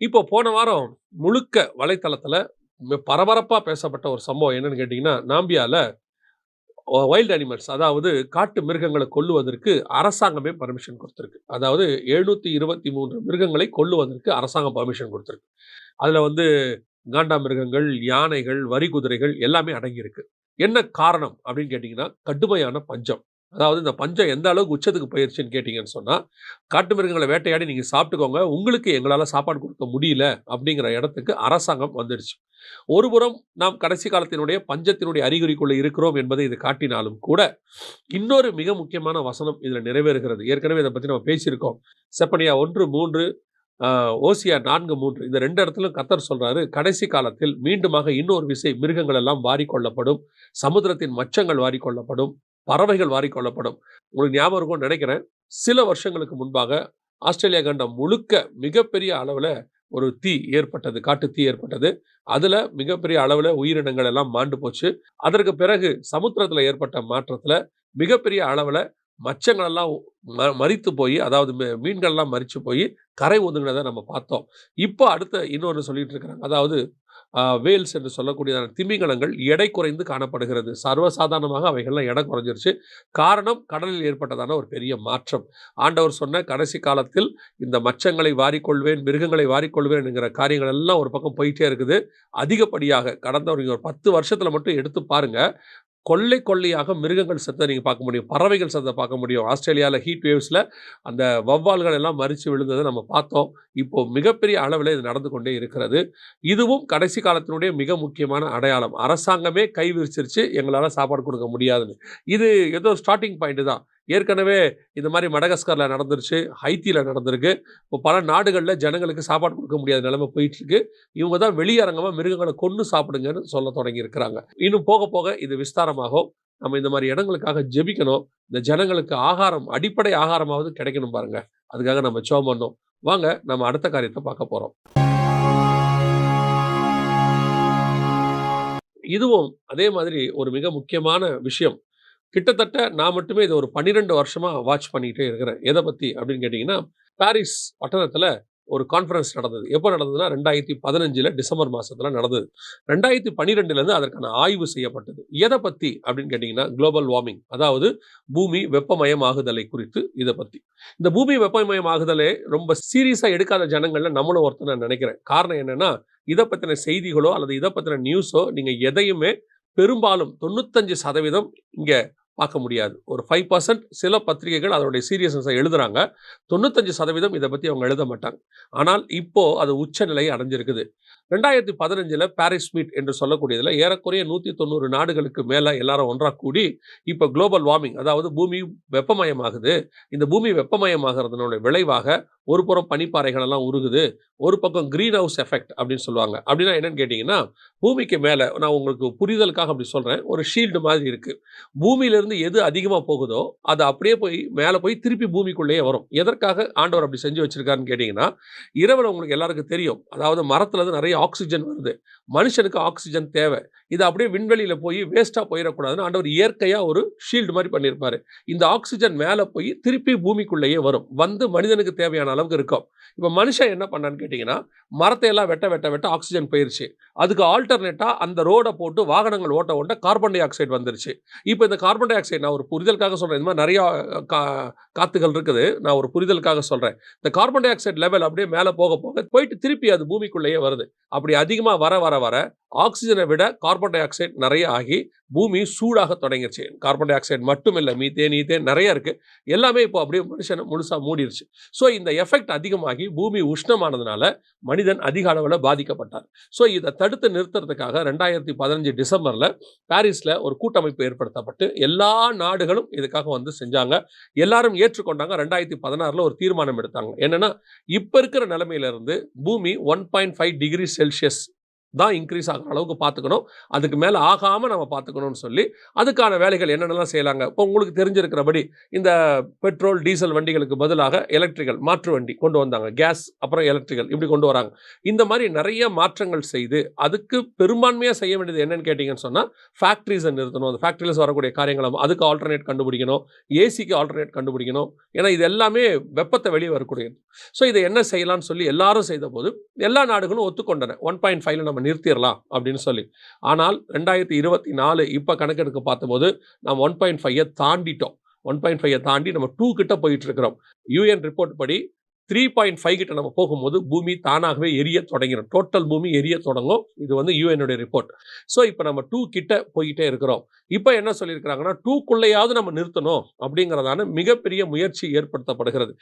இப்போ போன வாரம் முழுக்க வலைத்தளத்துல பரபரப்பா பேசப்பட்ட ஒரு சம்பவம் என்னன்னு கேட்டீங்கன்னா, நாம்பியால வைல்ட் அனிமல்ஸ் அதாவது காட்டு மிருகங்கள கொல்லுவதற்கு அரசாங்கமே பர்மிஷன் குடுத்திருக்கு. அதாவது 723 மிருகங்களை கொல்லுவதற்கு அரசாங்கம் பர்மிஷன் குடுத்திருக்கு. அதுல வந்து காண்டாமிருகங்கள், யானைகள், வரிக்குதிரைகள் எல்லாமே அடங்கியிருக்கு. என்ன காரணம் அப்படின்னு கேட்டீங்கன்னா, கடுமையான பஞ்சம். அதாவது இந்த பஞ்சம் எந்த அளவுக்கு உச்சத்துக்கு போயிருச்சுன்னு கேட்டீங்கன்னு சொன்னா, காட்டு மிருகங்கள வேட்டையாடி நீங்க சாப்பிட்டுக்கோங்க. உங்களுக்கு எங்களால சாப்பாடு குடுக்க முடியல அப்படிங்கிற இடத்துக்கு அரசாங்கம் வந்துடுச்சு. ஒருபுறம் நாம் கடைசி காலத்தினுடைய பஞ்சத்தினுடைய அறிகுறிக்குள்ள இருக்கிறோம் என்பதை இது காட்டினாலும் கூட, இன்னொரு மிக முக்கியமான வசனம் இதுல நிறைவேறுகிறது. ஏற்கனவே இத பத்தி நம்ம பேசியிருக்கோம். செப்பனியா 1:3 ஆ ஓசியா 4:3 இந்த 2 இடத்திலும் கர்த்தர் சொல்றாரு, கடைசி காலத்தில் மீண்டுமாக இன்னொரு விசை மிருகங்கள் எல்லாம் வாரிக்கொள்ளப்படும். சமுத்திரத்தின் மச்சங்கள் வாரிக்கொள்ளப்படும். பறவைகள் வாரிக்கொள்ளப்படும். உங்களுக்கு ஞாபகம் இருக்கும்னு நினைக்கிறேன். சில வருஷங்களுக்கு முன்பாக ஆஸ்திரேலியா கண்டம் முழுக்க மிகப்பெரிய அளவுல ஒரு தீ ஏற்பட்டது. காட்டுத்தீ ஏற்பட்டது. அதுல மிகப்பெரிய அளவுல உயிரினங்கள் எல்லாம் மாண்டு போச்சு. அதற்கு பிறகு சமுத்திரத்துல ஏற்பட்ட மாற்றத்துல மிகப்பெரிய அளவுல மச்சங்கள் எல்லாம் மரித்து போய், அதாவது மீன்கள் எல்லாம் மரிச்சு போய் கரை ஒதுங்கினதை நம்ம பார்த்தோம். இப்போ அடுத்த இன்னொன்னு சொல்லிட்டு இருக்கிறாங்க. அதாவது வேல்ஸ் என்று சொல்லக்கூடியதான திமிங்கலங்கள் எடை குறைந்து காணப்படுகிறது. சர்வசாதாரணமாக அவைகள்லாம் எடை குறைஞ்சிருச்சு. காரணம் கடலில் ஏற்பட்டதான ஒரு பெரிய மாற்றம். ஆண்டவர் சொன்ன கடைசி காலத்தில் இந்த மச்சங்களை வாரிக்கொள்வேன், மிருகங்களை வாரிக்கொள்வேன் என்கிற காரியங்கள் எல்லாம் ஒரு பக்கம் போயிட்டே இருக்குது. அதிகப்படியாக கடந்த ஒரு 10 வருஷத்துல மட்டும் எடுத்து பாருங்க. கொள்ளை கொள்ளையாக மிருகங்கள் செத்த நீங்க பார்க்க முடியும். பறவைகள் செத்த பார்க்க முடியும். ஆஸ்திரேலியால ஹீட் வேவ்ஸ்ல அந்த வௌவால்கள் எல்லாம் மரிச்சு விழுந்ததை நம்ம பார்த்தோம். இப்போ மிகப்பெரிய அளவில இது நடந்து கொண்டே இருக்கிறது. இதுவும் கடைசி காலத்தினுடைய மிக முக்கியமான அடையாளம். அரசாங்கமே கை விரிச்சிருச்சு, எங்களால சாப்பாடு கொடுக்க முடியாதுன்னு. இது ஏதோ ஸ்டார்ட்டிங் பாயிண்ட் தான். ஏற்கனவே இந்த மாரி மடகாஸ்கர்ல நடந்துருச்சு, ஹைத்தில நடந்திருக்கு. இப்போ பல நாடுகள்ல ஜனங்களுக்கு சாப்பாடு கொடுக்க முடியாத நிலைமை போயிட்டு இருக்கு. இவங்க தான் வெளியரங்கமா மிருகங்கள கொன்னு சாப்பிடுங்கன்னு சொல்ல தொடங்கி இருக்கிறாங்க. இன்னும் போக போக இது விஸ்தாரமாகும். நம்ம இந்த மாரி இடங்களுக்காக ஜெபிக்கணும். இந்த ஜனங்களுக்கு ஆகாரம், அடிப்படை ஆகாரமாவது கிடைக்கணும் பாருங்க. அதுக்காக நம்ம ஜெபம் பண்ணணும். வாங்க நம்ம அடுத்த காரியத்த பார்க்க போறோம். இதுவும் அதே மாதிரி ஒரு மிக முக்கியமான விஷயம். கிட்டத்தட்ட நான் மட்டுமே இத ஒரு 12 வருஷமா வாட்ச் பண்ணிட்டே இருக்கிறேன். எத பத்தி அப்படின்னு கேட்டீங்கன்னா, பாரிஸ் பட்டணத்துல ஒரு கான்ஃபரன்ஸ் நடந்தது. எப்ப நடந்ததுன்னா 2015 டிசம்பர் மாசத்துல நடந்தது. 2012லேருந்து அதற்கான ஆய்வு செய்யப்பட்டது. எத பத்தி அப்படின்னு கேட்டீங்கன்னா, குளோபல் வார்மிங் அதாவது பூமி வெப்பமயமாகுதலை குறித்து இத பத்தி. இந்த பூமி வெப்பமயமாகுதலை ரொம்ப சீரியஸா எடுக்காத ஜனங்கள்ல நம்மளும் ஒருத்தன் நான் நினைக்கிறேன். காரணம் என்னன்னா, இத பத்தின செய்திகளோ அல்லது இத பத்தின நியூஸோ நீங்க எதையுமே பெரும்பாலும் 95% இங்க பார்க்க முடியாது. ஒரு 5% சில பத்திரிகைகள் அதனுடைய சீரியஸ்னஸ எழுதுறாங்க. 95% இத பத்தி அவங்க எழுத மாட்டாங்க. ஆனால் இப்போ அது உச்ச நிலையை அடைஞ்சிருக்குது. 2015 பாரிஸ் மீட் என்று சொல்லக்கூடியதுல ஏறக்குறைய 190 நாடுகளுக்கு மேல எல்லாரும் ஒன்றா கூடி, இப்ப குளோபல் வார்மிங் அதாவது பூமி வெப்பமயமாகுது. இந்த பூமி வெப்பமயமாகறதனுடைய விளைவாக ஒரு புறம் பனிப்பாறைகள் எல்லாம் உருகுது. ஒரு பக்கம் கிரீன் ஹவுஸ் எஃபெக்ட் அப்படின்னு சொல்லுவாங்க. அப்படின்னா என்னன்னு கேட்டீங்கன்னா, பூமிக்கு மேல நான் உங்களுக்கு புரிதலுக்காக அப்படி சொல்றேன். ஒரு ஷீல்டு மாதிரி இருக்கு. பூமியிலிருந்து எது அதிகமா போகுதோ, அது அப்படியே போய் மேல போய் திருப்பி பூமிக்குள்ளேயே வரும். எதற்காக ஆண்டவர் அப்படி செஞ்சு வச்சிருக்காருன்னு கேட்டீங்கன்னா, இரவுல உங்களுக்கு எல்லாருக்கும் தெரியும். அதாவது மரத்துல இருந்து நிறைய ஆக்ஸிஜன் வருது. மனுஷனுக்கு ஆக்ஸிஜன் தேவை. இது அப்படியே விண்வெளியில போய் வேஸ்ட்டா போயிடக்கூடாதுன்னு ஆண்டவர் இயற்கையா ஒரு ஷீல்டு மாதிரி பண்ணியிருப்பாரு. இந்த ஆக்ஸிஜன் மேல போய் திருப்பி பூமிக்குள்ளேயே வரும். வந்து மனிதனுக்கு தேவையான அளவுக்கு இருக்கும். இப்ப மனுஷன் என்ன பண்ணான்னு கேட்டீங்கன்னா, மரத்தை எல்லாம் வெட்ட வெட்ட வெட்ட ஆக்ஸிஜன் போயிருச்சு. அதுக்கு ஆல்டர்னேட்டா அந்த ரோட போட்டு வாகனங்கள் ஓட்ட ஓட்ட கார்பன் டை ஆக்சைடு வந்துருச்சு. இப்ப இந்த கார்பன் டை ஆக்சைடு நான் ஒரு புரிதலுக்காக சொல்றேன். இந்த மாதிரி நிறைய கா காத்துகள் இருக்குது. நான் ஒரு புரிதலுக்காக சொல்றேன். இந்த கார்பன் டை ஆக்சைடு லெவல் அப்படியே மேல போக போக போயிட்டு திருப்பி அது பூமிக்குள்ளேயே வருது. அப்படி அதிகமா வர வர வர ஆக்ஸிஜனை விட கார்பன் டை ஆக்சைடு நிறைய ஆகி பூமி சூடாக தொடங்கிருச்சு. கார்பன் டை ஆக்சைடு மட்டும் இல்ல, மீத்தேன், ஈத்தேன் நிறைய இருக்கு. எல்லாமே இப்போ அப்படியே மனுஷனை முழுசா மூடிருச்சு. ஸோ இந்த எஃபெக்ட் அதிகமாகி பூமி உஷ்ணமானதுனால மனிதன் அதிக அளவில் பாதிக்கப்பட்டார். ஸோ இதை தடுத்து நிறுத்துறதுக்காக 2015 டிசம்பர்ல பாரிஸ்ல ஒரு கூட்டமைப்பு ஏற்படுத்தப்பட்டு எல்லா நாடுகளும் இதுக்காக வந்து செஞ்சாங்க. எல்லாரும் ஏற்றுக்கொண்டாங்க. 2016ல ஒரு தீர்மானம் எடுத்தாங்க. என்னன்னா, இப்ப இருக்கிற நிலைமையில இருந்து பூமி 1.5 டிகிரி செல்சியஸ் தான் இன்க்ரீஸ் ஆகிற அளவுக்கு பார்த்துக்கணும், அதுக்கு மேலே ஆகாமல் நம்ம பார்த்துக்கணும்னு சொல்லி அதுக்கான வேலைகள் என்னென்னலாம் செய்யலாங்க. இப்போ உங்களுக்கு தெரிஞ்சிருக்கிறபடி இந்த பெட்ரோல் டீசல் வண்டிகளுக்கு பதிலாக எலக்ட்ரிக்கல் மாற்று வண்டி கொண்டு வந்தாங்க. கேஸ் அப்புறம் எலக்ட்ரிக்கல் இப்படி கொண்டு வராங்க. இந்த மாதிரி நிறைய மாற்றங்கள் செய்து அதுக்கு பெரும்பான்மையாக செய்ய வேண்டியது என்னன்னு கேட்டிங்கன்னு சொன்னால் ஃபேக்ட்ரிஸை நிறுத்தணும். அந்த ஃபேக்ட்ரியில் வரக்கூடிய காரியங்களை அதுக்கு ஆல்டர்னேட் கண்டுபிடிக்கணும், ஏசிக்கு ஆல்டர்னேட் கண்டுபிடிக்கணும். ஏன்னா இது எல்லாமே வெப்பத்தை வெளியே வரக்கூடியது. ஸோ இதை என்ன செய்யலாம்னு சொல்லி எல்லாரும் செய்த போது எல்லா நாடுகளும் ஒத்துக்கொண்டன 1.5ல நம்ம நிறுத்திடலாம் அப்படின்னு சொல்லி. ஆனால் 2024 இப்போ கணக்கெடுக்க பார்த்தபோது நம்ம 1.5 தாண்டிட்டோம். 1.5 தாண்டி நம்ம 2 கிட்ட போயிட்டு இருக்கிறோம். யூஎன் ரிப்போர்ட் படி 3.5 கிட்ட நம்ம போகும்போது பூமி தானாகவே எரிய தொடங்கிடும். டோட்டல் பூமி எரிய தொடங்கும். இது வந்து யூஎனுடைய ரிப்போர்ட். ஸோ இப்போ நம்ம 2 கிட்ட போயிட்டே இருக்கிறோம். இப்போ என்ன சொல்லியிருக்கிறாங்கன்னா 2க்குள்ளேயாவது நம்ம நிறுத்தணும் அப்படிங்கிறதான மிகப்பெரிய முயற்சி ஏற்படுத்தப்படுகிறது.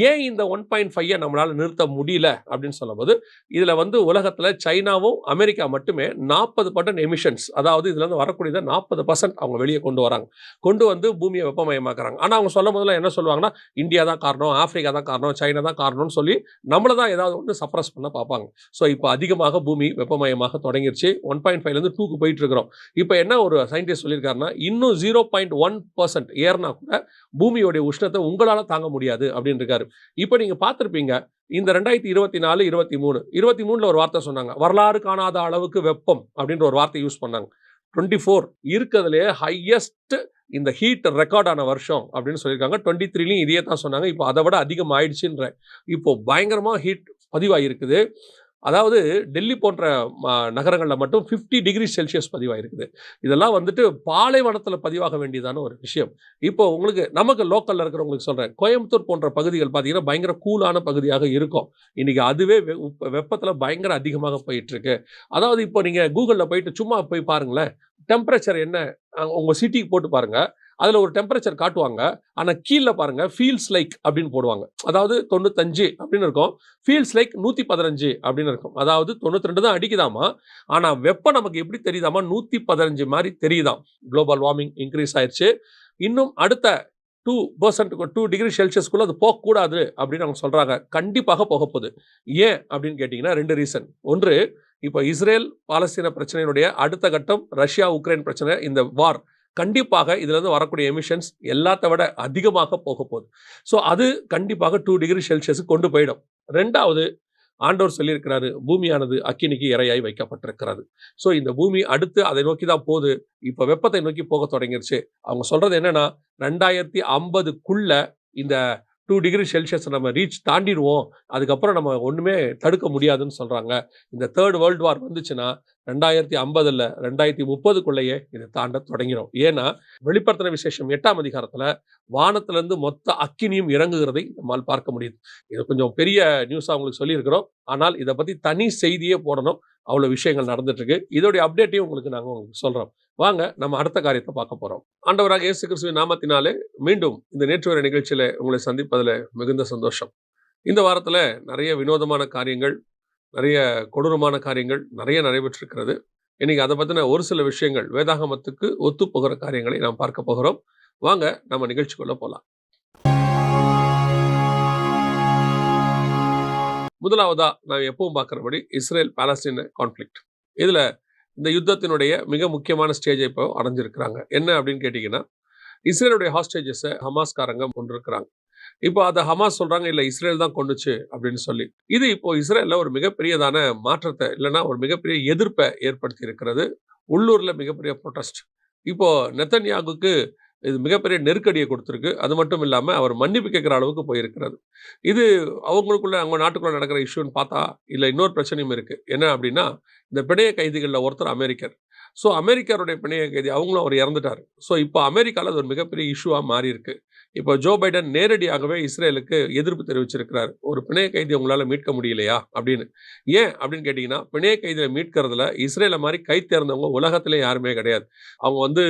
ஏன் இந்த 1.5 நம்மளால நிறுத்த முடியல அப்படின்னு சொல்லும்போது இதில் வந்து உலகத்தில் சைனாவும் அமெரிக்கா மட்டுமே 40% எமிஷன்ஸ், அதாவது இதுல இருந்து வரக்கூடியதை 40% அவங்க வெளியே கொண்டு வராங்க. கொண்டு வந்து பூமியை வெப்பமயமாக்குறாங்க. ஆனால் அவங்க சொல்லும் போதெல்லாம் என்ன சொல்லுவாங்கன்னா இந்தியா தான் காரணம், ஆப்பிரிக்கா தான் காரணம், சைனா தான் காரணம்னு சொல்லி நம்மள தான் ஏதாவது ஒன்று சப்ரஸ் பண்ண பார்ப்பாங்க. ஸோ இப்போ அதிகமாக பூமி வெப்பமயமாக தொடங்கிருச்சு. 1.5லேருந்து 2க்கு போயிட்டு இருக்கிறோம். இப்போ என்ன ஒரு சயின்டிஸ்ட் சொல்லியிருக்காருன்னா இன்னும் 0.1% ஏறினா கூட பூமியோடைய உஷ்ணத்தை உங்களால் தாங்க முடியாது அப்படின்னு இருக்காரு. இப்போ நீங்க பார்த்துருப்பீங்க இந்த 2024, 23ல ஒரு வார்த்தை சொன்னாங்க, வரலாறு காணாத அளவுக்கு வெப்பம் அப்படின்ற ஒரு வார்த்தை யூஸ் பண்ணாங்க. 24 இருக்கிறதுலே ஹையஸ்ட் இந்த ஹீட் ரெக்கார்ட் ஆன வருஷம் அப்படின்னு சொல்லியிருக்காங்க. 23லையும் இதே தான் சொன்னாங்க. இப்போ அதை விட அதிகம் ஆயிடுச்சுன்ற இப்போ பயங்கரமாக ஹீட் பதிவாயிருக்குது. அதாவது டெல்லி போன்ற நகரங்களில் மட்டும் 50 டிகிரி செல்சியஸ் பதிவாயிருக்குது. இதெல்லாம் வந்துட்டு பாலைவனத்தில் பதிவாக வேண்டியதான ஒரு விஷயம். இப்போ உங்களுக்கு நமக்கு லோக்கலில் இருக்கிறவங்களுக்கு சொல்கிறேன், கோயம்புத்தூர் போன்ற பகுதிகள் பார்த்தீங்கன்னா பயங்கர கூலான பகுதியாக இருக்கும். இன்றைக்கி அதுவே வெப்பத்தில் பயங்கர அதிகமாக போயிட்டுருக்கு. அதாவது இப்போ நீங்கள் கூகுளில் போயிட்டு சும்மா போய் பாருங்களேன், டெம்பரேச்சர் என்ன உங்கள் சிட்டிக்கு போட்டு பாருங்கள், அதில் ஒரு டெம்பரேச்சர் காட்டுவாங்க. ஆனால் கீழே பாருங்கள் ஃபீல்ஸ் லைக் அப்படின்னு போடுவாங்க. அதாவது 95 அப்படின்னு இருக்கும், ஃபீல்ஸ் லைக் 115 அப்படின்னு இருக்கும். அதாவது 92 தான் அடிக்குதாமா, ஆனால் வெப்பம் நமக்கு எப்படி தெரியுதாமா 115 மாதிரி தெரியுதாம். குளோபல் வார்மிங் இன்க்ரீஸ் ஆயிடுச்சு. இன்னும் அடுத்த 2 டிகிரி செல்சியஸ்க்குள்ள அது போகக்கூடாது அப்படின்னு அவங்க சொல்கிறாங்க. கண்டிப்பாக போகப்போகுது. ஏன் அப்படின்னு கேட்டிங்கன்னா 2 ரீசன். ஒன்று, இப்போ இஸ்ரேல் பாலஸ்தீன பிரச்சனையினுடைய அடுத்த கட்டம் ரஷ்யா உக்ரைன் பிரச்சனை, இந்த வார் கண்டிப்பாக இதுலேருந்து வரக்கூடிய எமிஷன்ஸ் எல்லாத்த விட அதிகமாக போக போகுது. ஸோ அது கண்டிப்பாக 2 டிகிரி செல்சியஸுக்கு கொண்டு போயிடும். 2வது, ஆண்டவர் சொல்லியிருக்கிறாரு, பூமியானது அக்கினிக்கு இரையாய் வைக்கப்பட்டிருக்கிறது. ஸோ இந்த பூமி அடுத்து அதை நோக்கி தான் போகுது. இப்போ வெப்பத்தை நோக்கி போக தொடங்கிருச்சு. அவங்க சொல்றது என்னன்னா 2050க்குள்ள இந்த 2 டிகிரி செல்சியஸ் நம்ம ரீச் தாண்டிடுவோம், அதுக்கப்புறம் நம்ம ஒன்றுமே தடுக்க முடியாதுன்னு சொல்கிறாங்க. இந்த 3rd வேர்ல்டு வார் வந்துச்சுன்னா 2050 2030க்குள்ளேயே இதை தாண்ட தொடங்கிடும். ஏன்னா வெளிப்படுத்தின விசேஷம் 8ஆம் அதிகாரத்தில் வானத்திலிருந்து மொத்த அக்கினியும் இறங்குகிறதை நம்மால் பார்க்க முடியுது. இது கொஞ்சம் பெரிய நியூஸாக உங்களுக்கு சொல்லியிருக்கிறோம். ஆனால் இதை பற்றி தனி செய்தியே போடணும், அவ்வளோ விஷயங்கள் நடந்துட்டு இருக்கு. இதோடைய அப்டேட்டையும் உங்களுக்கு நாங்கள் உங்களுக்கு சொல்கிறோம். வாங்க நம்ம அடுத்த காரியத்தை பார்க்க போகிறோம். ஆண்டவராக இயேசு கிறிஸ்துவின் நாமத்தினாலே மீண்டும் இந்த நேற்று வரை நிகழ்ச்சியில் உங்களை சந்திப்பதில் மிகுந்த சந்தோஷம். இந்த வாரத்தில் நிறைய வினோதமான காரியங்கள், நிறைய கொடூரமான காரியங்கள் நிறைய நடைபெற்றிருக்கிறது. இன்னைக்கு அதை பற்றின ஒரு சில விஷயங்கள், வேதாகமத்துக்கு ஒத்து போகிற காரியங்களை நாம் பார்க்க போகிறோம். வாங்க நம்ம நிகழ்ச்சிக்குள்ள போகலாம். முதலாவதா நான் எப்பவும் பார்க்குறபடி இஸ்ரேல் பாலஸ்தீன கான்ஃப்ளிக்ட். இதில் இந்த யுத்தத்தினுடைய மிக முக்கியமான ஸ்டேஜை இப்போ அடைஞ்சிருக்கிறாங்க. என்ன அப்படின்னு கேட்டிங்கன்னா, இஸ்ரேலுடைய ஹாஸ்டேஜஸை ஹமாஸ்காரங்க கொண்டிருக்கிறாங்க. இப்போ அதை ஹமாஸ் சொல்கிறாங்க இல்லை இஸ்ரேல் தான் கொண்டுச்சு அப்படின்னு சொல்லி. இது இப்போ இஸ்ரேலில் ஒரு மிகப்பெரியதான மாற்றத்தை, இல்லைன்னா ஒரு மிகப்பெரிய எதிர்ப்பை ஏற்படுத்தி இருக்கிறது. உள்ளூரில் மிகப்பெரிய ப்ரொட்டஸ்ட். இப்போ நெத்தன்யாகுக்கு இது மிகப்பெரிய நெருக்கடியை கொடுத்துருக்கு. அது மட்டும் இல்லாமல் அவர் மன்னிப்பு கேட்குற அளவுக்கு போயிருக்கிறது. இது அவங்களுக்குள்ள அவங்க நாட்டுக்குள்ள நடக்கிற இஷ்யூன்னு பார்த்தா இல்லை இன்னொரு பிரச்சனையும் இருக்குது. என்ன அப்படின்னா, இந்த பிணைய கைதிகளில் ஒருத்தர் அமெரிக்கர். ஸோ அமெரிக்கருடைய பிணைய கைதி அவங்களும் அவர் இறந்துட்டார். ஸோ இப்போ அமெரிக்காவில் அது ஒரு மிகப்பெரிய இஷ்யூவாக மாறி இருக்கு. இப்போ ஜோ பைடன் நேரடியாகவே இஸ்ரேலுக்கு எதிர்ப்பு தெரிவிச்சிருக்கிறார். ஒரு பிணைய கைதி உங்களால் மீட்க முடியலையா அப்படின்னு. ஏன் அப்படின்னு கேட்டிங்கன்னா, பிணைய கைதியை மீட்கிறதுல இஸ்ரேலை மாதிரி கை தேர்ந்தவங்க உலகத்திலே யாருமே கிடையாது. அவங்க வந்து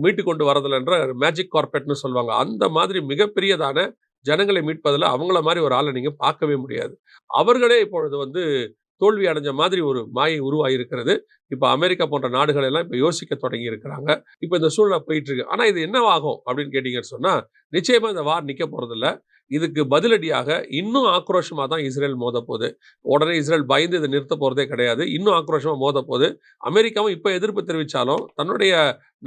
மீட்டு கொண்டு வரதில்லைன்ற மேஜிக் கார்பெட்னு சொல்லுவாங்க. அந்த மாதிரி மிகப்பெரியதான ஜனங்களை மீட்பதில் அவங்கள மாதிரி ஒரு ஆளை நீங்கள் பார்க்கவே முடியாது. அவர்களே இப்பொழுது வந்து தோல்வி அடைஞ்ச மாதிரி ஒரு மாயை உருவாகியிருக்கிறது. இப்போ அமெரிக்கா போன்ற நாடுகள் எல்லாம் இப்போ யோசிக்க தொடங்கி இருக்கிறாங்க. இப்போ இந்த சூழ்நிலை போயிட்டு இருக்கு. ஆனால் இது என்னவாகும் அப்படின்னு கேட்டீங்கன்னு சொன்னால், நிச்சயமாக இந்த வார் நிற்க போகிறதில்ல. இதுக்கு பதிலடியாக இன்னும் ஆக்ரோஷமா தான் இஸ்ரேல் மோதப்போகுது. உடனே இஸ்ரேல் பயந்து இதை நிறுத்த போறதே கிடையாது. இன்னும் ஆக்ரோஷமா மோதப்போகுது. அமெரிக்காவும் இப்ப எதிர்ப்பு தெரிவிச்சாலும் தன்னுடைய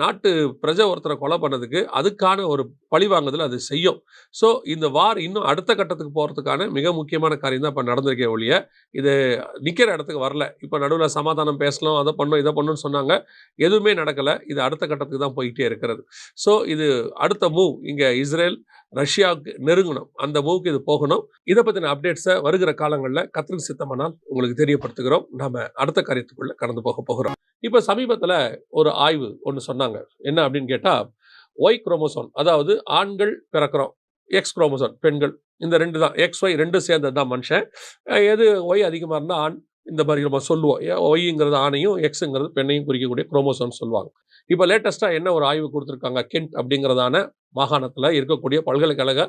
நாட்டு பிரஜை ஒருத்தரை கொலை பண்ணதுக்கு அதுக்கான ஒரு பழிவாங்குதல் அது செய்யும். ஸோ இந்த வார் இன்னும் அடுத்த கட்டத்துக்கு போறதுக்கான மிக முக்கியமான காரியம் தான் இப்ப நடந்திருக்கே ஒழிய, இது நிக்கிற இடத்துக்கு வரல. இப்ப நடுவுல சமாதானம் பேசலாம், அதை பண்ணணும், இதை பண்ணணும்னு சொன்னாங்க. எதுவுமே நடக்கல. இது அடுத்த கட்டத்துக்கு தான் போயிட்டே இருக்கிறது. ஸோ இது அடுத்த மூவ் இங்க இஸ்ரேல் ரஷ்யாவுக்கு நெருங்கணும். அந்த மூவுக்கு இது போகணும். இதை பத்தின அப்டேட்ஸை வருகிற காலங்களில் கர்த்தருக்கு சித்தமானால் உங்களுக்கு தெரியப்படுத்துகிறோம். நாம அடுத்த காரியத்துக்குள்ள கடந்து போகிறோம். இப்ப சமீபத்துல ஒரு ஆய்வு ஒன்று சொன்னாங்க. என்ன அப்படின்னு கேட்டா, ஒய் குரோமோசோம், அதாவது ஆண்கள் பிறக்கிறோம், எக்ஸ் குரோமோசோம் பெண்கள், இந்த ரெண்டு தான், எக்ஸ் ஒய் ரெண்டும் சேர்ந்தது தான் மனுஷன். எது ஒய் அதிகமாக இருந்தால் ஆண், இந்த மாதிரி நம்ம சொல்லுவோம். ஒய்ங்கிறது ஆணையும் எக்ஸுங்கிறது பெண்ணையும் குறிக்கக்கூடிய குரோமோசோம் சொல்லுவாங்க. இப்போ லேட்டஸ்ட்டாக என்ன ஒரு ஆய்வு கொடுத்துருக்காங்க, கென்ட் அப்படிங்கிறதான மாகாணத்தில் இருக்கக்கூடிய பல்கலைக்கழக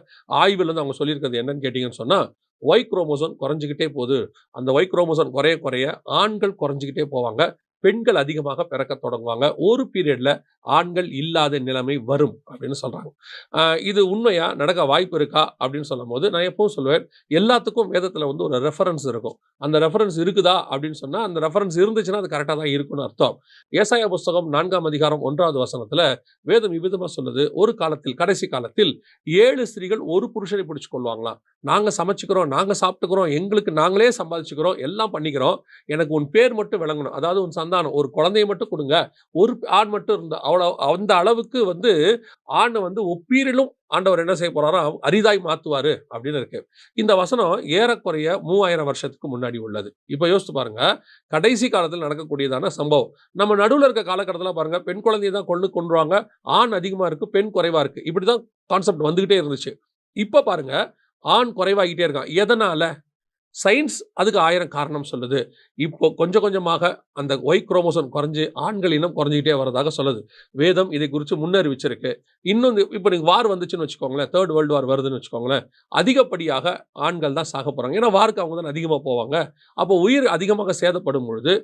ஆய்வுலேருந்து அவங்க சொல்லியிருக்கிறது என்னன்னு கேட்டிங்கன்னு சொன்னால், ஒய் குரோமோசோம் குறைஞ்சிக்கிட்டே போகுது. அந்த ஒய் குரோமோசோம் குறைய குறைய ஆண்கள் குறைஞ்சிக்கிட்டே போவாங்க, பெண்கள் அதிகமாக பிறக்க தொடங்குவாங்க. ஒரு பீரியட்ல ஆண்கள் இல்லாத நிலைமை வரும் அப்படின்னு சொல்றாங்க. இது உண்மையா நடக்க வாய்ப்பு இருக்கா அப்படின்னு சொல்லும் போது நான் எப்பவும் சொல்லுவேன், எல்லாத்துக்கும் வேதத்துல வந்து ஒரு ரெஃபரன்ஸ் இருக்கும். அந்த ரெஃபரன்ஸ் இருக்குதா அப்படின்னு சொன்னா, அந்த ரெஃபரன்ஸ் இருந்துச்சுன்னா அது கரெக்டா தான் இருக்கும்னு அர்த்தம். ஏசாயா புஸ்தகம் 4ஆம் அதிகாரம் 1வது வசனத்துல வேதம் இவ்விதமா சொல்லுது, ஒரு காலத்தில், கடைசி காலத்தில் 7 ஸ்திரீகள் ஒரு புருஷனை பிடிச்சு கொள்வாங்களாம். நாங்க சமைச்சுக்கிறோம், நாங்க சாப்பிட்டுக்கிறோம், எங்களுக்கு நாங்களே சம்பாதிச்சுக்கிறோம், எல்லாம் பண்ணிக்கிறோம், எனக்கு உன் பேர் மட்டும் விளங்கணும், அதாவது உன் சந்தானம், ஒரு குழந்தையை மட்டும் கொடுங்க, ஒரு ஆண் மட்டும் இருந்தா அவ்வளோ, அந்த அளவுக்கு வந்து ஆணை வந்து ஒப்பீரிலும் ஆண்டவர் என்ன செய்ய போறாரோ அரிதாய் மாத்துவாரு அப்படின்னு இருக்கு. இந்த வசனம் ஏறக்குறைய 3000 வருஷத்துக்கு முன்னாடி உள்ளது. இப்ப யோசிச்சு பாருங்க, கடைசி காலத்தில் நடக்கக்கூடியதான சம்பவம். நம்ம நடுவில் இருக்க காலகட்டத்தில் பாருங்க, பெண் குழந்தையை தான் கொன்றுவாங்க, ஆண் அதிகமா இருக்கு, பெண் குறைவா இருக்கு. இப்படிதான் கான்செப்ட் வந்துகிட்டே இருந்துச்சு. இப்ப பாருங்க, ஆண் குறைவாகிட்டே இருக்கான். எதனால? சயின்ஸ் அதுக்கு 1000 காரணம் சொல்லுது. இப்போ கொஞ்சம் கொஞ்சமாக அந்த ஒய் குரோமோசோம் குறைஞ்சு ஆண்கள் இனம் குறைஞ்சிக்கிட்டே வரதாக சொல்லுது. வேதம் இதை குறித்து முன்னறிவிச்சிருக்கு. இன்னும் இப்போ நீங்க வார் வந்துச்சுன்னு வச்சுக்கோங்களேன், 3rd வேர்ல்டு வார் வருதுன்னு வச்சுக்கோங்களேன், அதிகப்படியாக ஆண்கள் தான் சாக போறாங்க. ஏன்னா வாருக்கு அவங்க தான் அதிகமாக போவாங்க. அப்போ உயிர் அதிகமாக சேதப்படும் பொழுது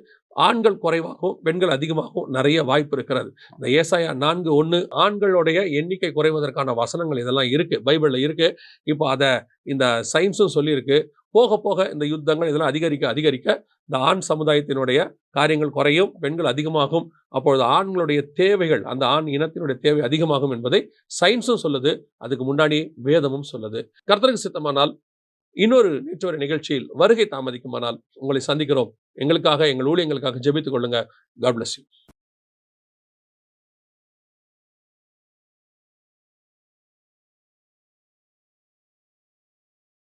ஆண்கள் குறைவாகவும் பெண்கள் அதிகமாகவும் நிறைய வாய்ப்பு இருக்கிறது. இந்த ஏசாயா 4:1 ஆண்களுடைய எண்ணிக்கை குறைவதற்கான வசனங்கள் இதெல்லாம் இருக்கு, பைபிள்ல இருக்கு. இப்போ அதை இந்த சயின்ஸும் சொல்லியிருக்கு. போக போக இந்த யுத்தங்கள் இதெல்லாம் அதிகரிக்க அதிகரிக்க இந்த ஆண் சமுதாயத்தினுடைய காரியங்கள் குறையும், பெண்கள் அதிகமாகும். அப்பொழுது ஆண்களுடைய தேவைகள், அந்த ஆண் இனத்தினுடைய தேவை அதிகமாகும் என்பதை சயின்ஸும் சொல்லுது, அதுக்கு முன்னாடி வேதமும் சொல்லுது. கர்த்தருக்கு சித்தமானால் இன்னொரு நேற்று நிகழ்ச்சியில் வருகை தாமதிக்குமானால் உங்களை சந்திக்கிறோம். எங்களுக்காக, எங்கள் ஊழியங்களுக்காக ஜெபித்துக் கொள்ளுங்க. God bless you.